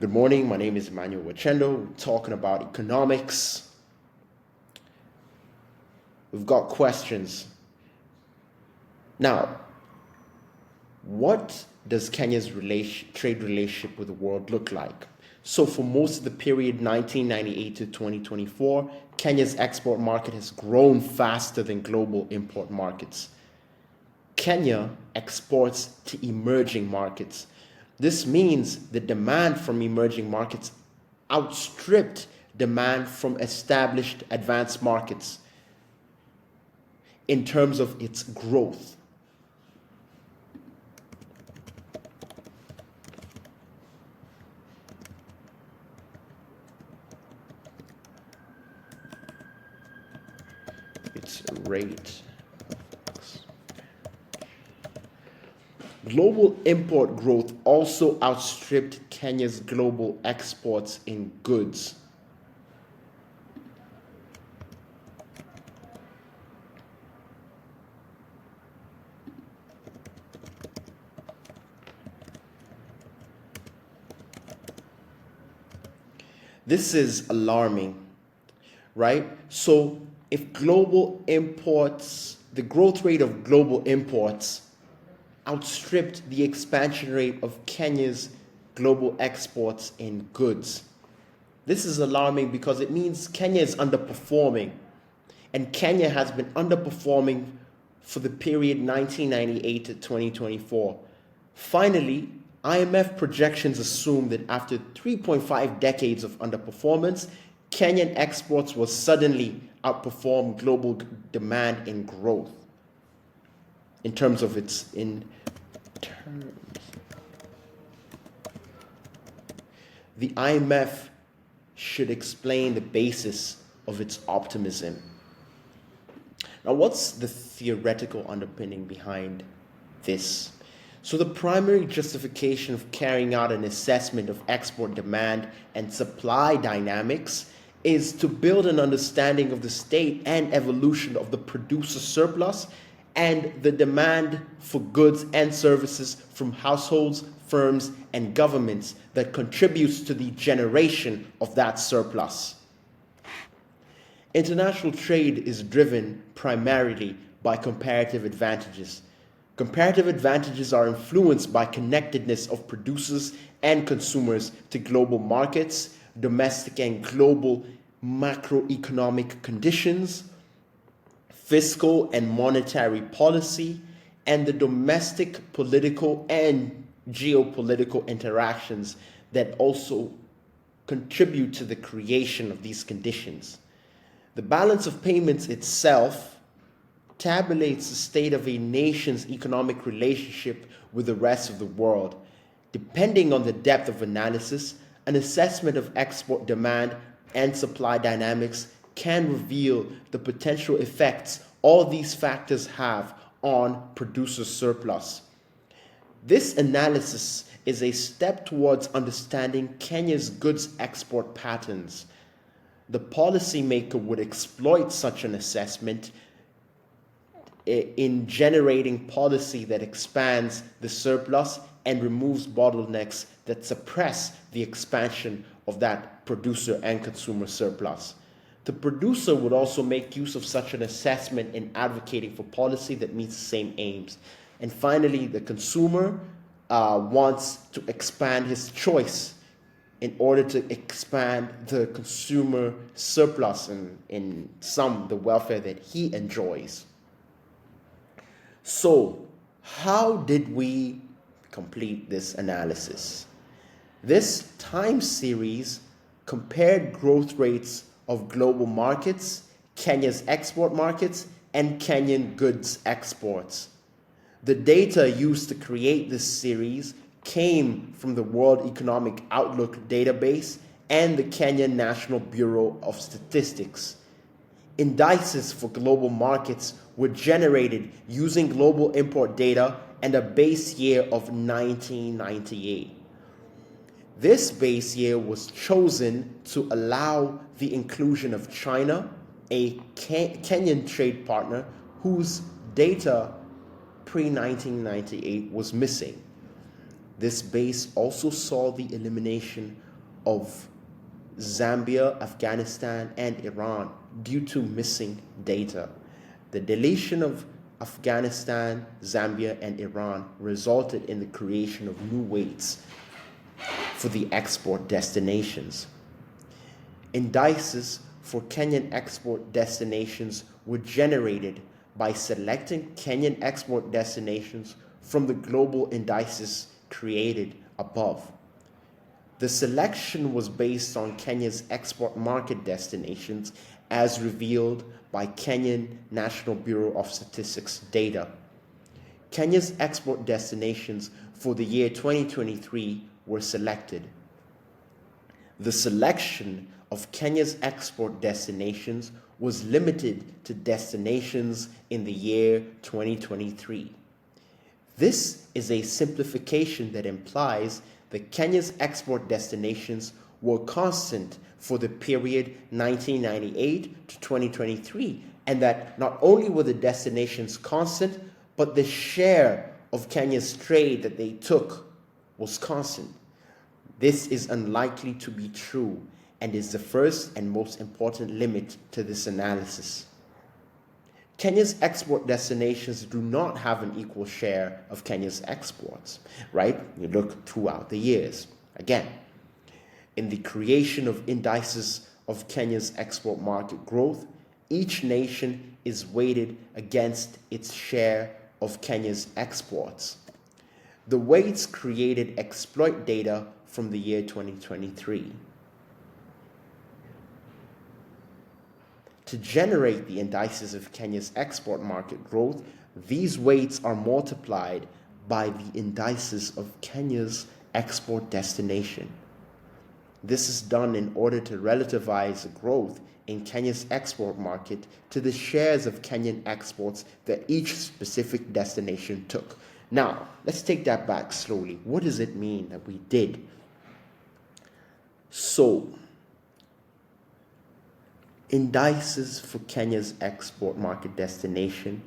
Good morning, my name is Emmanuel Wa-Kyendo. We're talking about economics. We've got questions. Now, what does Kenya's trade relationship with the world look like? So for most of the period 1998 to 2024, Kenya's export market has grown faster than global import markets. Kenya exports to emerging markets. This means the demand from emerging markets outstripped demand from established advanced markets in terms of its growth. Its rate. Global import growth also outstripped Kenya's global exports in goods. This is alarming, right? So if global imports, the growth rate of global imports outstripped the expansion rate of Kenya's global exports in goods. This is alarming because it means Kenya is underperforming, and Kenya has been underperforming for the period 1998 to 2024. Finally, IMF projections assume that after 3.5 decades of underperformance, Kenyan exports will suddenly outperform global demand in growth. In terms, the IMF should explain the basis of its optimism. Now, what's the theoretical underpinning behind this? So the primary justification of carrying out an assessment of export demand and supply dynamics is to build an understanding of the state and evolution of the producer surplus and the demand for goods and services from households, firms, and governments that contributes to the generation of that surplus. International trade is driven primarily by comparative advantages. Comparative advantages are influenced by connectedness of producers and consumers to global markets, domestic and global macroeconomic conditions, fiscal and monetary policy, and the domestic political and geopolitical interactions that also contribute to the creation of these conditions. The balance of payments itself tabulates the state of a nation's economic relationship with the rest of the world. Depending on the depth of analysis, an assessment of export demand and supply dynamics can reveal the potential effects all these factors have on producer surplus. This analysis is a step towards understanding Kenya's goods export patterns. The policymaker would exploit such an assessment in generating policy that expands the surplus and removes bottlenecks that suppress the expansion of that producer and consumer surplus. The producer would also make use of such an assessment in advocating for policy that meets the same aims. And finally, the consumer wants to expand his choice in order to expand the consumer surplus and in sum, the welfare that he enjoys. So, how did we complete this analysis? This time series compared growth rates of global markets, Kenya's export markets, and Kenyan goods exports. The data used to create this series came from the World Economic Outlook database and the Kenyan National Bureau of Statistics. Indices for global markets were generated using global import data and a base year of 1998. This base year was chosen to allow the inclusion of China, a Kenyan trade partner whose data pre-1998 was missing. This base also saw the elimination of Zambia, Afghanistan, and Iran due to missing data. The deletion of Afghanistan, Zambia, and Iran resulted in the creation of new weights for the export destinations. Indices for Kenyan export destinations were generated by selecting Kenyan export destinations from the global indices created above. The selection was based on Kenya's export market destinations as revealed by Kenyan National Bureau of Statistics data. Kenya's export destinations for the year 2023 were selected. The selection of Kenya's export destinations was limited to destinations in the year 2023. This is a simplification that implies that Kenya's export destinations were constant for the period 1998 to 2023, and that not only were the destinations constant, but the share of Kenya's trade that they took was constant. This is unlikely to be true and is the first and most important limit to this analysis. Kenya's export destinations do not have an equal share of Kenya's exports, right? You look throughout the years. Again, in the creation of indices of Kenya's export market growth, each nation is weighted against its share of Kenya's exports. The weights created exploit data from the year 2023. To generate the indices of Kenya's export market growth, these weights are multiplied by the indices of Kenya's export destination. This is done in order to relativize the growth in Kenya's export market to the shares of Kenyan exports that each specific destination took. Now, let's take that back slowly. What does it mean that we did? So, indices for Kenya's export market destination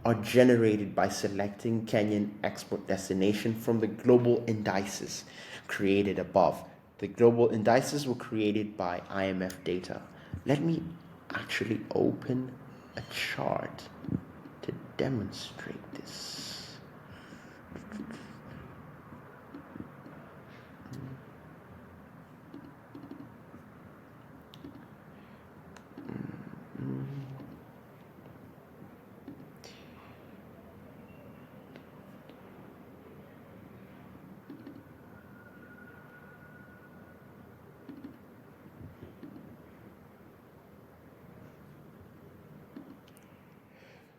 are generated by selecting Kenyan export destination from the global indices created above. The global indices were created by IMF data. Let me actually open a chart to demonstrate this.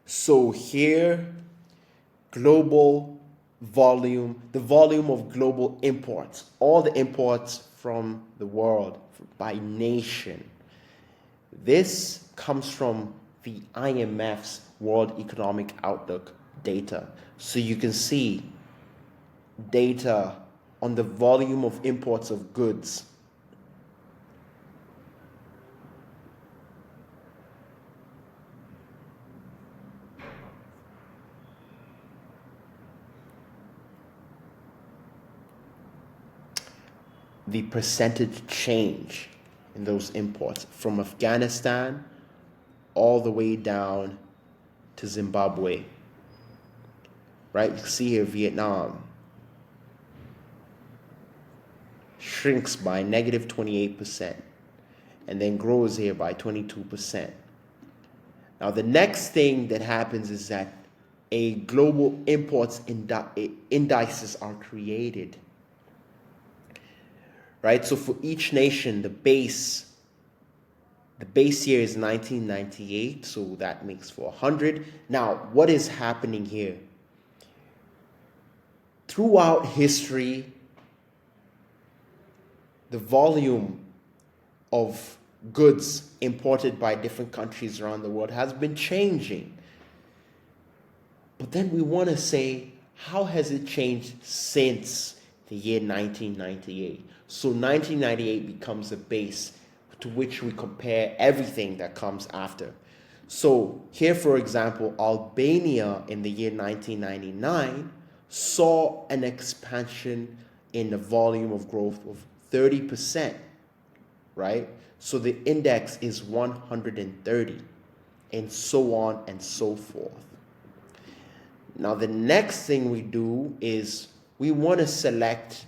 So here, global volume, the volume of global imports, all the imports from the world by nation. This comes from the IMF's World Economic Outlook data. So you can see data on the volume of imports of goods. The percentage change in those imports from Afghanistan all the way down to Zimbabwe. Right? You can see here Vietnam shrinks by negative 28% and then grows here by 22%. Now the next thing that happens is that a global imports indices are created. Right, so for each nation, the base year is 1998, so that makes for 100. Now, what is happening here? Throughout history, the volume of goods imported by different countries around the world has been changing. But then we want to say, how has it changed since the year 1998? So 1998 becomes a base to which we compare everything that comes after. So here, for example, Albania in the year 1999 saw an expansion in the volume of growth of 30%, right? So the index is 130, and so on and so forth. Now, the next thing we do is we want to select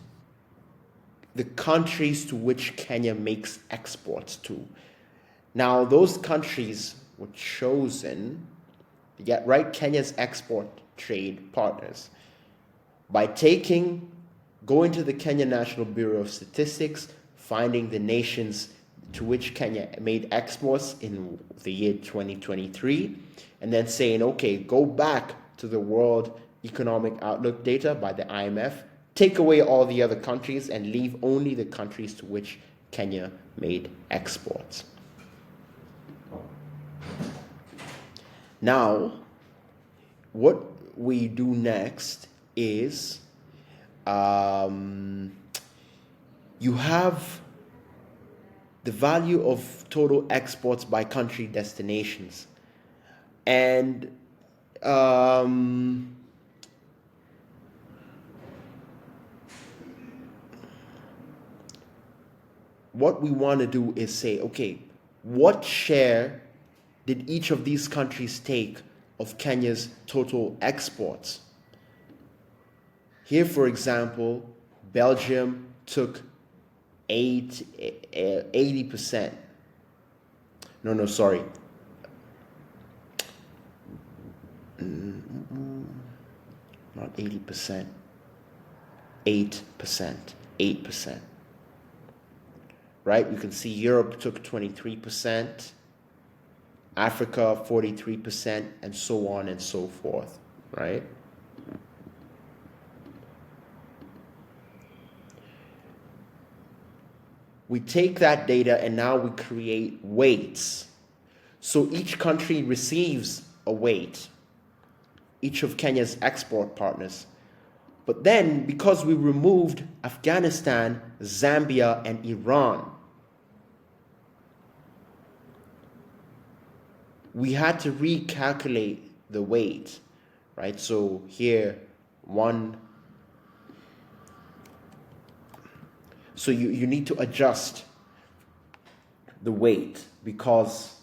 the countries to which Kenya makes exports to. Now, those countries were chosen, right? Kenya's export trade partners by going to the Kenya National Bureau of Statistics, finding the nations to which Kenya made exports in the year 2023, and then saying, okay, go back to the World Economic Outlook data by the IMF, take away all the other countries and leave only the countries to which Kenya made exports. Now, what we do next is you have the value of total exports by country destinations. And what we want to do is say, okay, what share did each of these countries take of Kenya's total exports? Here, for example, Belgium took 80%. No, sorry. Not 80%. 8%. 8%. Right? You can see Europe took 23%, Africa 43%, and so on and so forth, right? We take that data and now we create weights. So each country receives a weight, each of Kenya's export partners. But then, because we removed Afghanistan, Zambia, and Iran, we had to recalculate the weight, right? So here, so you need to adjust the weight because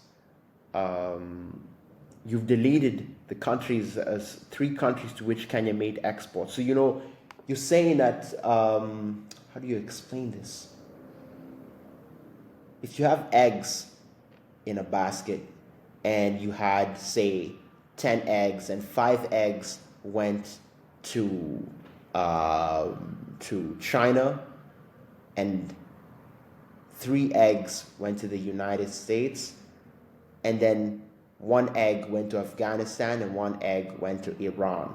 you've deleted the countries as 3 countries to which Kenya made exports. So, you're saying that, how do you explain this? If you have eggs in a basket and you had, say, 10 eggs and 5 eggs went to China and 3 eggs went to the United States, and then 1 egg went to Afghanistan and 1 egg went to Iran.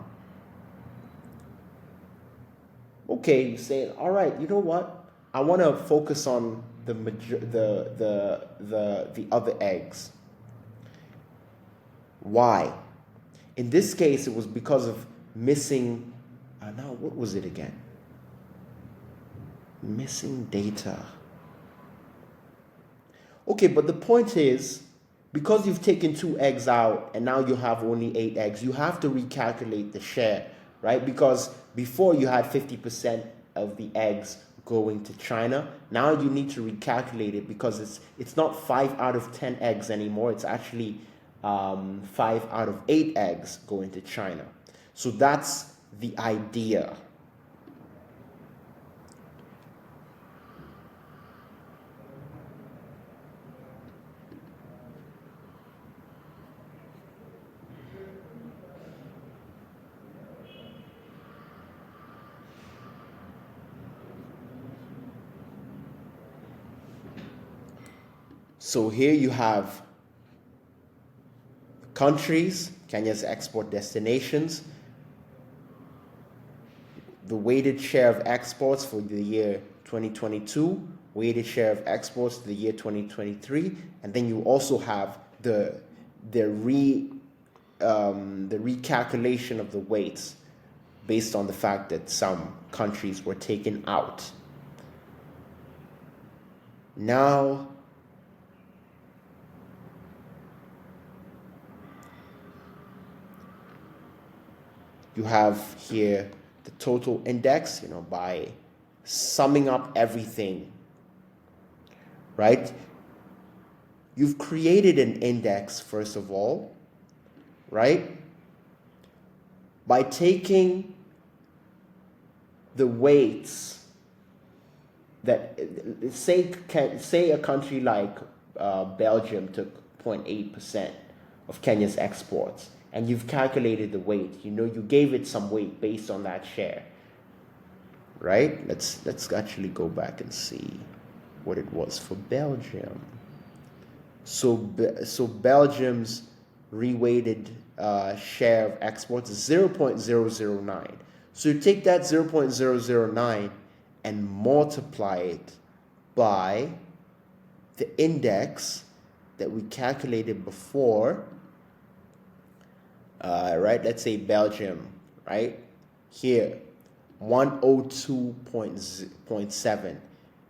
Okay, you say, all right, you know what? I want to focus on the other eggs. Why? In this case, it was because of missing. Now, what was it again? Missing data. Okay, but the point is, because you've taken 2 eggs out and now you have only 8 eggs, you have to recalculate the share, right? Because before you had 50% of the eggs going to China. Now you need to recalculate it because it's not 5 out of 10 eggs anymore. It's actually 5 out of 8 eggs going to China. So that's the idea. So here you have countries, Kenya's export destinations, the weighted share of exports for the year 2022, weighted share of exports for the year 2023, and then you also have the recalculation of the weights based on the fact that some countries were taken out. Now, you have here the total index, by summing up everything right? You've created an index, first of all, right? By taking the weights that, say a country like Belgium took 0.8% of Kenya's exports, and you've calculated the weight. You gave it some weight based on that share, right? Let's actually go back and see what it was for Belgium. So Belgium's reweighted share of exports is 0.009. So you take that 0.009 and multiply it by the index that we calculated before, right? Let's say Belgium, right? Here, 102.7.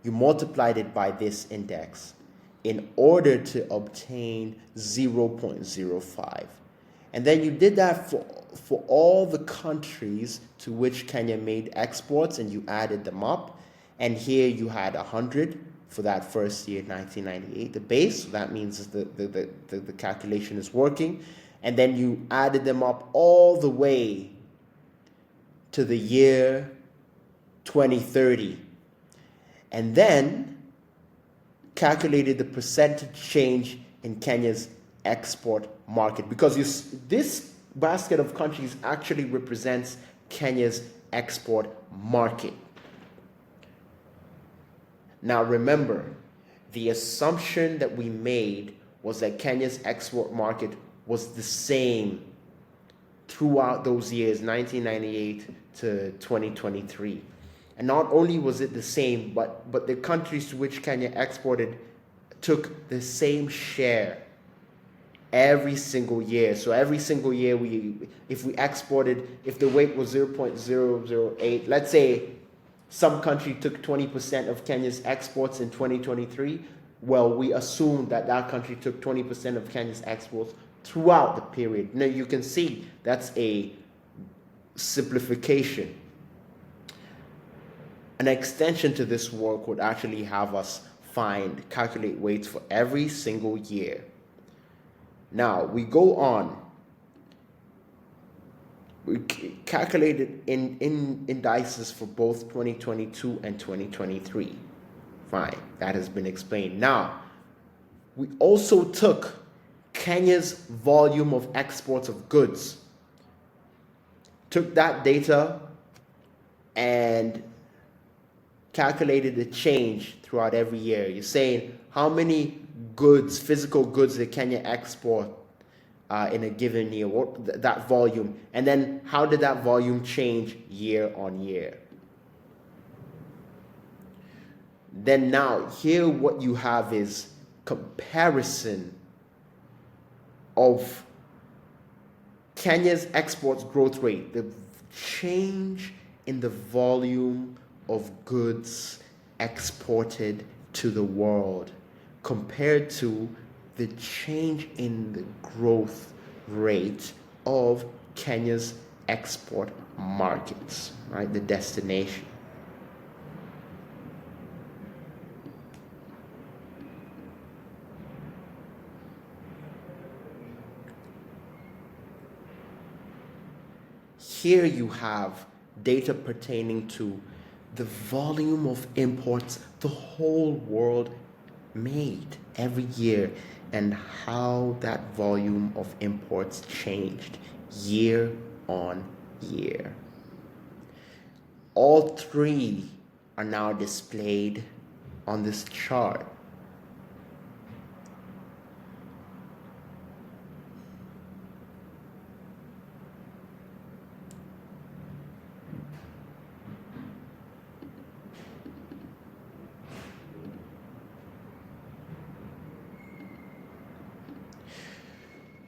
You multiplied it by this index in order to obtain 0.05. And then you did that for all the countries to which Kenya made exports, and you added them up. And here you had 100 for that first year, 1998, the base. So that means the calculation is working. And then you added them up all the way to the year 2030. And then calculated the percentage change in Kenya's export market, because this basket of countries actually represents Kenya's export market. Now remember, the assumption that we made was that Kenya's export market was the same throughout those years, 1998 to 2023. And not only was it the same, but the countries to which Kenya exported took the same share every single year. So every single year, if the weight was 0.008, let's say some country took 20% of Kenya's exports in 2023, well, we assume that country took 20% of Kenya's exports throughout the period. Now you can see that's a simplification. An extension to this work would actually have us calculate weights for every single year. Now we go on. We calculated indices for both 2022 and 2023. Fine, that has been explained. Now, we also took Kenya's volume of exports of goods, took that data and calculated the change throughout every year. You're saying how many goods, physical goods, did Kenya export in a given year, that volume, and then how did that volume change year on year. Then now here what you have is comparison of Kenya's exports growth rate, the change in the volume of goods exported to the world compared to the change in the growth rate of Kenya's export markets, right? The destination. Here you have data pertaining to the volume of imports the whole world made every year and how that volume of imports changed year on year. All three are now displayed on this chart.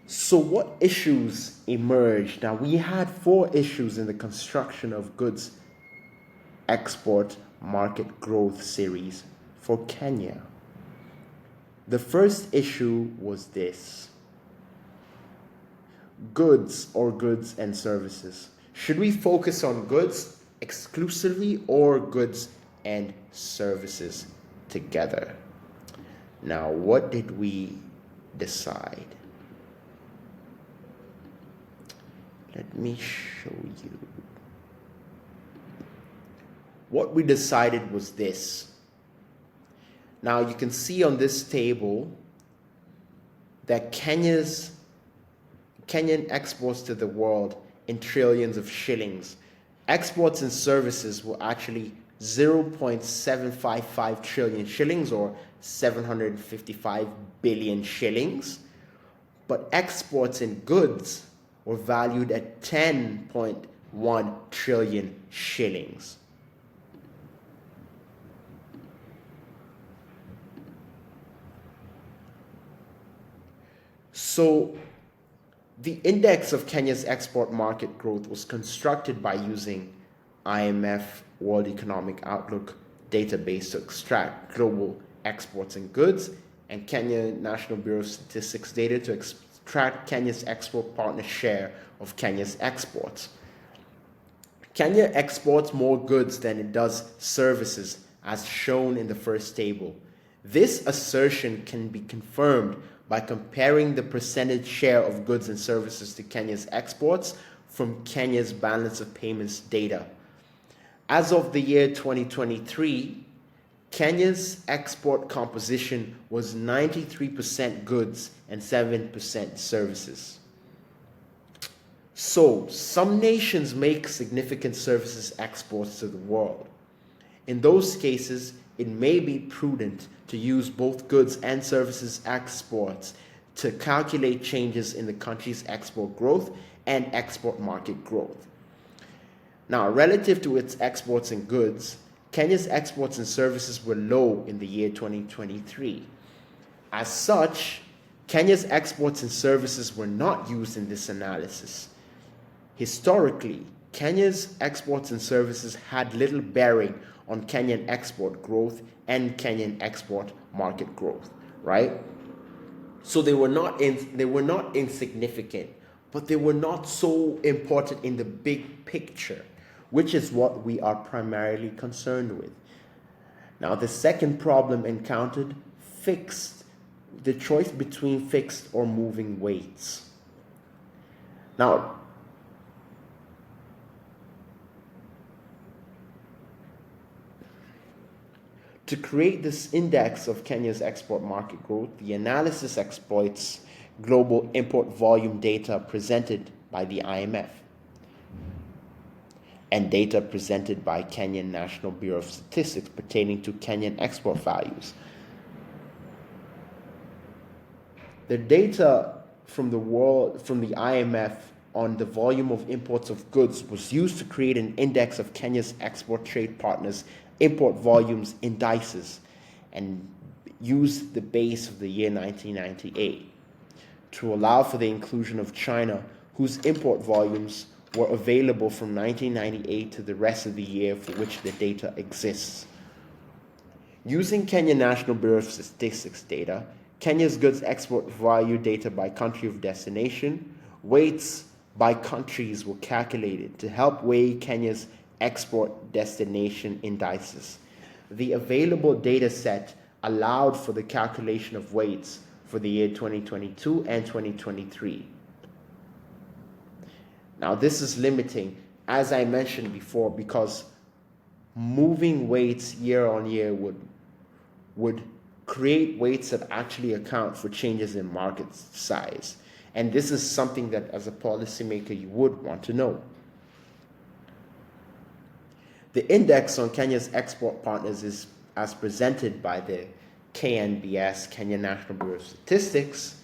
So what issues emerged? Now we had 4 issues in the construction of goods export market growth series for Kenya. The first issue was this: goods and services. Should we focus on goods exclusively or goods and services together? Now, what did we decide? Let me show you. What we decided was this. Now, you can see on this table that Kenyan exports to the world in trillions of shillings. Exports and services were actually 0.755 trillion shillings, or 755 billion shillings. But exports in goods were valued at 10.1 trillion shillings. So the index of Kenya's export market growth was constructed by using IMF World Economic Outlook database to extract global exports and goods, and Kenya National Bureau of Statistics data to extract Kenya's export partner share of Kenya's exports. Kenya exports more goods than it does services, as shown in the first table. This assertion can be confirmed by comparing the percentage share of goods and services to Kenya's exports from Kenya's balance of payments data. As of the year 2023, Kenya's export composition was 93% goods and 7% services. So, some nations make significant services exports to the world. In those cases, it may be prudent to use both goods and services exports to calculate changes in the country's export growth and export market growth. Now, relative to its exports and goods, Kenya's exports and services were low in the year 2023. As such, Kenya's exports and services were not used in this analysis. Historically, Kenya's exports and services had little bearing on Kenyan export growth and Kenyan export market growth, right? So they were not insignificant, but they were not so important in the big picture, which is what we are primarily concerned with. Now, the second problem encountered, the choice between fixed or moving weights. Now, to create this index of Kenya's export market growth, the analysis exploits global import volume data presented by the IMF and data presented by Kenyan National Bureau of Statistics pertaining to Kenyan export values. The data from the IMF on the volume of imports of goods was used to create an index of Kenya's export trade partners' import volumes indices, and used the base of the year 1998 to allow for the inclusion of China, whose import volumes were available from 1998 to the rest of the year for which the data exists. Using Kenya National Bureau of Statistics data, Kenya's goods export value data by country of destination, weights by countries were calculated to help weigh Kenya's export destination indices. The available data set allowed for the calculation of weights for the year 2022 and 2023. Now, this is limiting, as I mentioned before, because moving weights year on year would create weights that actually account for changes in market size. And this is something that, as a policymaker, you would want to know. The index on Kenya's export partners is as presented by the KNBS, Kenya National Bureau of Statistics,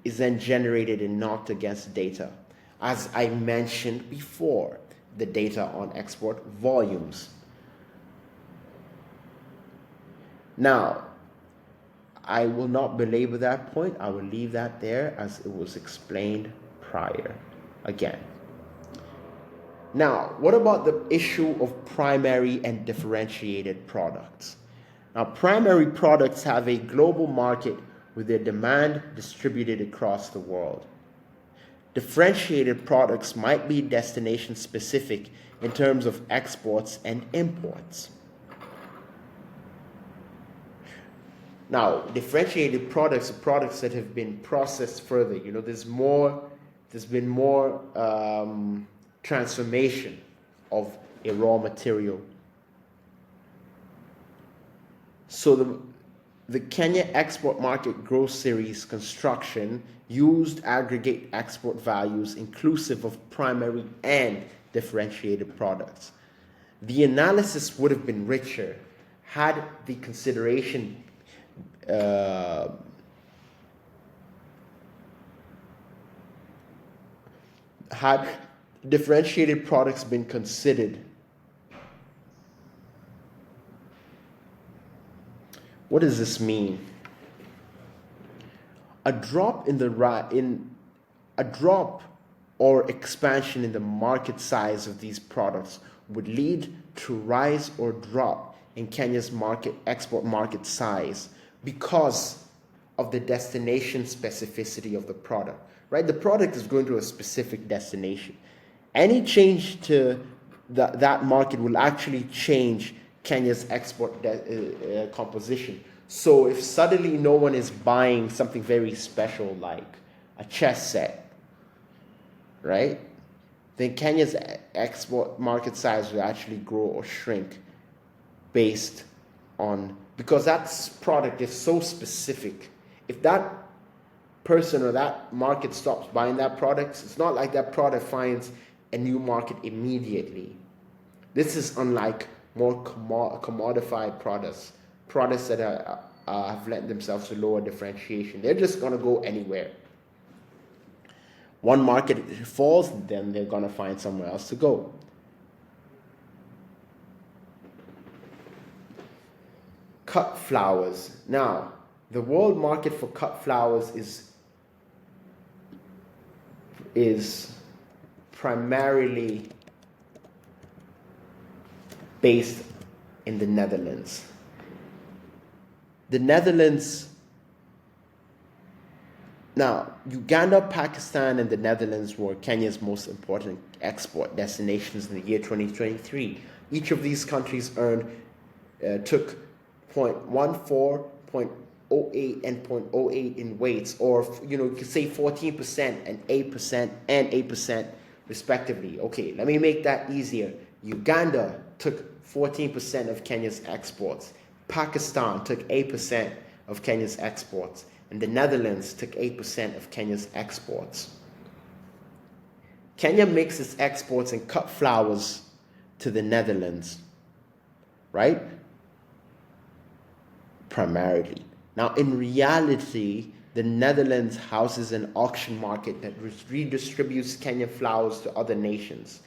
is then generated and knocked against data. As I mentioned before, the data on export volumes. Now, I will not belabor that point. I will leave that there as it was explained prior. Again. Now, what about the issue of primary and differentiated products? Now, primary products have a global market with their demand distributed across the world. Differentiated products might be destination specific in terms of exports and imports. Now, differentiated products are products that have been processed further. There's been more transformation of a raw material. So the Kenya Export Market Growth Series construction used aggregate export values inclusive of primary and differentiated products. The analysis would have been richer had the consideration had differentiated products been considered. What does this mean? A drop or expansion in the market size of these products would lead to rise or drop in Kenya's export market size because of the destination specificity of the product. Right? The product is going to a specific destination. Any change to that market will actually change Kenya's export composition. So if suddenly no one is buying something very special like a chess set, right, then Kenya's export market size will actually grow or shrink based on, because that product is so specific. If that person or that market stops buying that product, it's not like that product finds a new market immediately. This is unlike more commodified products that have lent themselves to lower differentiation. They're just going to go anywhere. One market falls, then they're going to find somewhere else to go. Cut flowers. Now, the world market for cut flowers is primarily based in the Netherlands. The Netherlands, now, Uganda, Pakistan, and the Netherlands were Kenya's most important export destinations in the year 2023. Each of these countries took 0.14, 0.08, and 0.08 in weights, or you could say 14% and 8% respectively. Okay, let me make that easier. Uganda took 14% of Kenya's exports. Pakistan took 8% of Kenya's exports. And the Netherlands took 8% of Kenya's exports. Kenya makes its exports in cut flowers to the Netherlands, right? Primarily. Now, in reality, the Netherlands houses an auction market that redistributes Kenyan flowers to other nations,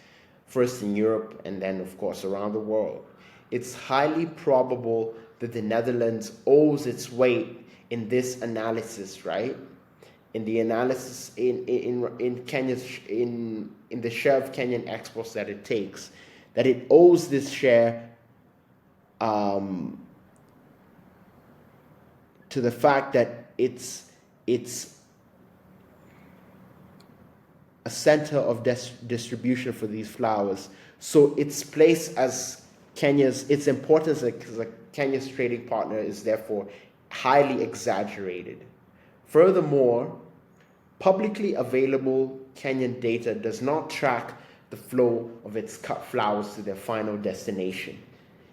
first in Europe and then, of course, around the world. It's highly probable that the Netherlands owes its weight in this analysis, right? In the analysis in Kenya's in the share of Kenyan exports that it takes, that it owes this share to the fact that it's a center of distribution for these flowers. So its place as its importance as Kenya's trading partner is therefore highly exaggerated. Furthermore, publicly available Kenyan data does not track the flow of its cut flowers to their final destination.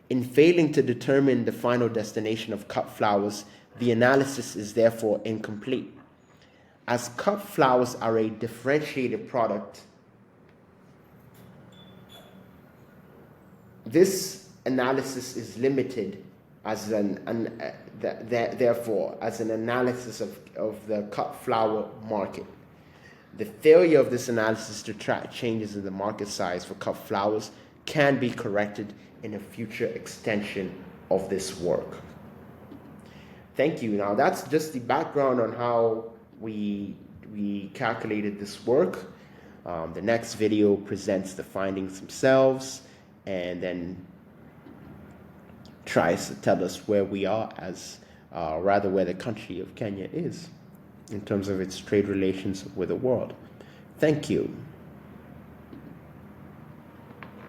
In failing to determine the final destination of cut flowers, the analysis is therefore incomplete. As cut flowers are a differentiated product, this analysis is limited as therefore as an analysis of the cut flower market. The failure of this analysis to track changes in the market size for cut flowers can be corrected in a future extension of this work. Thank you. Now that's just the background on how we calculated this work. The next video presents the findings themselves and then tries to tell us where we are where the country of Kenya is in terms of its trade relations with the world. Thank you.